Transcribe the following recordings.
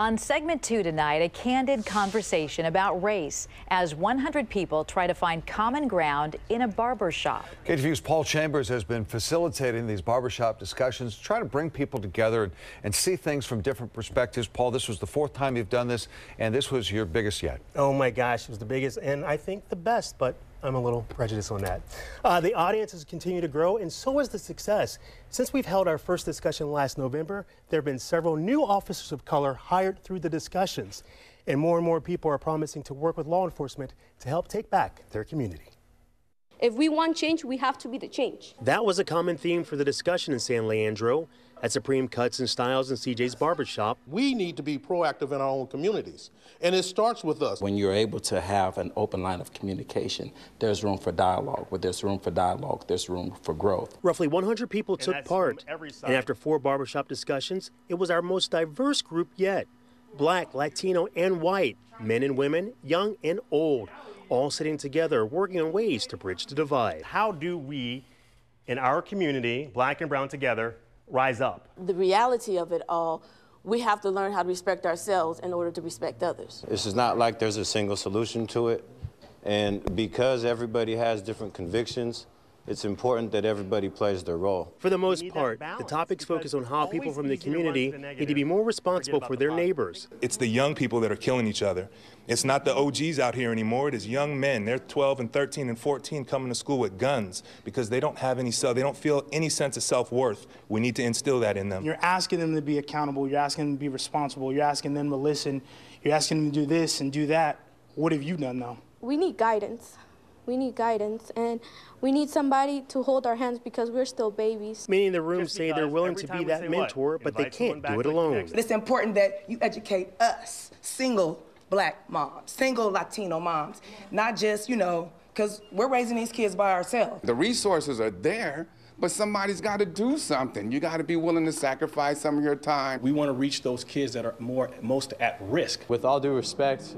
On segment 2 tonight, a candid conversation about race as 100 people try to find common ground in a barbershop. KTVU's Paul Chambers has been facilitating these barbershop discussions, try to bring people together and see things from different perspectives. Paul, this was the 4th time you've done this, and this was your biggest yet. Oh my gosh, it was the biggest and I think the best, but I'm a little prejudiced on that. The audience has continued to grow, and so has the success. Since we've held our first discussion last November, there have been several new officers of color hired through the discussions, and more people are promising to work with law enforcement to help take back their community. If we want change, we have to be the change. That was a common theme for the discussion in San Leandro. At Supreme Cuts and Styles and CJ's Barbershop. We need to be proactive in our own communities, and it starts with us. When you're able to have an open line of communication, there's room for dialogue. Where there's room for dialogue, there's room for growth. Roughly 100 people took part, and after 4 barbershop discussions, it was our most diverse group yet. Black, Latino, and white, men and women, young and old, all sitting together, working on ways to bridge the divide. How do we, in our community, black and brown together, rise up? The reality of it all, we have to learn how to respect ourselves in order to respect others. This is not like there's a single solution to it. And because everybody has different convictions, it's important that everybody plays their role. For the most part, the topics focus on how people from the community need to be more responsible for their neighbors. It's the young people that are killing each other. It's not the OGs out here anymore. It is young men. They're 12 and 13 and 14 coming to school with guns because they don't have any they don't feel any sense of self-worth. We need to instill that in them. You're asking them to be accountable. You're asking them to be responsible. You're asking them to listen. You're asking them to do this and do that. What have you done though? We need guidance. We need guidance, and we need somebody to hold our hands because we're still babies. Many in the room say they're willing to be that mentor, but they can't do it alone. It's important that you educate us, single black moms, single Latino moms, not just, because we're raising these kids by ourselves. The resources are there, but somebody's got to do something. You got to be willing to sacrifice some of your time. We want to reach those kids that are most at risk. With all due respect,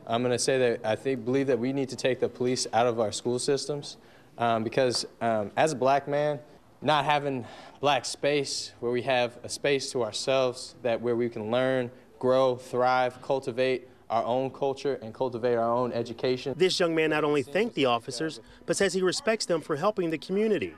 I'm going to say that I believe that we need to take the police out of our school systems because as a black man, not having black space where we have a space to ourselves where we can learn, grow, thrive, cultivate our own culture and cultivate our own education. This young man not only thanked the officers, but says he respects them for helping the community.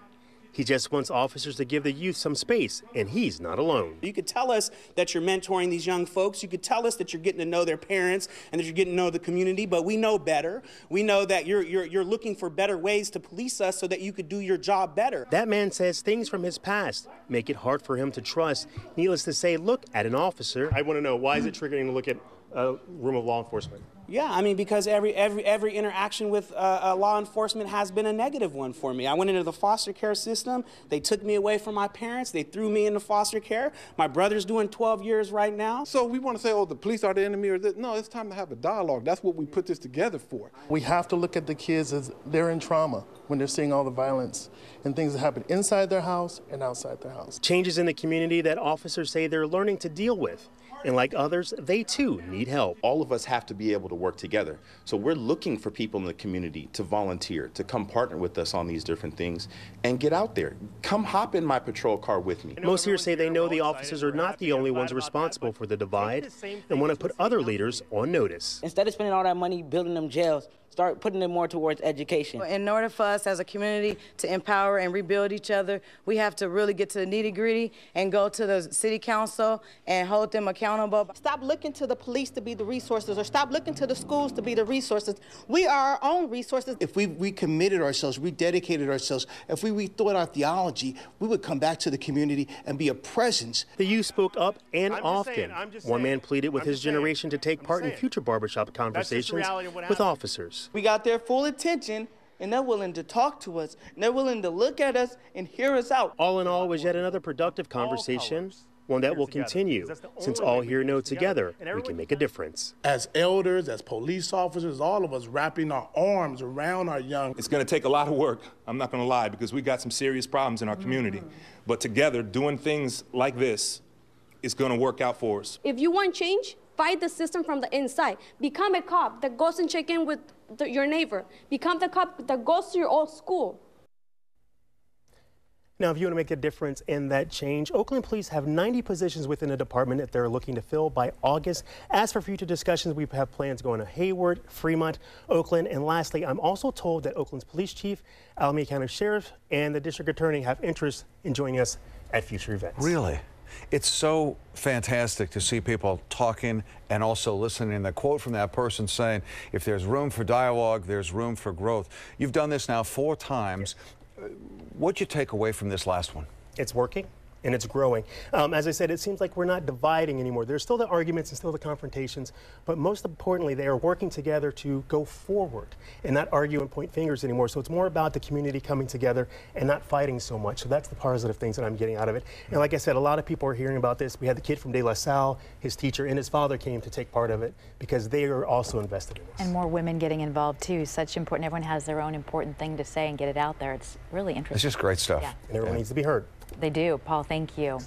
He just wants officers to give the youth some space, and he's not alone. You could tell us that you're mentoring these young folks. You could tell us that you're getting to know their parents and that you're getting to know the community, but we know better. We know that you're looking for better ways to police us so that you could do your job better. That man says things from his past make it hard for him to trust. Needless to say, look at an officer. I want to know, why is it triggering to look at a room of law enforcement? Yeah, I mean, because every interaction with law enforcement has been a negative one for me. I went into the foster care system. They took me away from my parents. They threw me into foster care. My brother's doing 12 years right now. So we want to say, oh, the police are the enemy or this. No, it's time to have a dialogue. That's what we put this together for. We have to look at the kids as they're in trauma when they're seeing all the violence and things that happen inside their house and outside their house. Changes in the community that officers say they're learning to deal with. And like others, they too need help. All of us have to be able to work together. So we're looking for people in the community to volunteer, to come partner with us on these different things and get out there. Come hop in my patrol car with me. Most here say they know the officers are not the only ones responsible for the divide and want to put other leaders on notice. Instead of spending all that money building them jails, start putting it more towards education. In order for us as a community to empower and rebuild each other, we have to really get to the nitty-gritty and go to the city council and hold them accountable. Stop looking to the police to be the resources, or stop looking to the schools to be the resources. We are our own resources. If we recommitted ourselves, rededicated ourselves, if we rethought our theology, we would come back to the community and be a presence. The youth spoke up and often. One man pleaded with his generation to take part in future barbershop conversations with officers. We got their full attention, and they're willing to talk to us, and they're willing to look at us and hear us out. All in all, was yet another productive conversation, one that will continue, since all here know together we can make a difference. As elders, as police officers, all of us wrapping our arms around our young. It's going to take a lot of work, I'm not going to lie, because we got some serious problems in our community. But together, doing things like this is going to work out for us. If you want change, fight the system from the inside. Become a cop that goes and check in with your neighbor. Become the cop that goes to your old school. Now, if you want to make a difference in that change, Oakland Police have 90 positions within the department that they're looking to fill by August. As for future discussions, we have plans going to Hayward, Fremont, Oakland, and lastly, I'm also told that Oakland's police chief, Alameda County Sheriff, and the district attorney have interest in joining us at future events. Really? It's so fantastic to see people talking and also listening. The quote from that person saying, if there's room for dialogue, there's room for growth. You've done this now 4 times. What'd you take away from this last one? It's working. And it's growing. As I said, it seems like we're not dividing anymore. There's still the arguments and still the confrontations, but most importantly, they are working together to go forward and not argue and point fingers anymore. So it's more about the community coming together and not fighting so much. So that's the positive things that I'm getting out of it. And like I said, a lot of people are hearing about this. We had the kid from De La Salle, his teacher and his father came to take part of it because they are also invested in this. And more women getting involved too. Such important. Everyone has their own important thing to say and get it out there. It's really interesting. It's just great stuff. Yeah. And everyone needs to be heard. They do. Paul, thank you.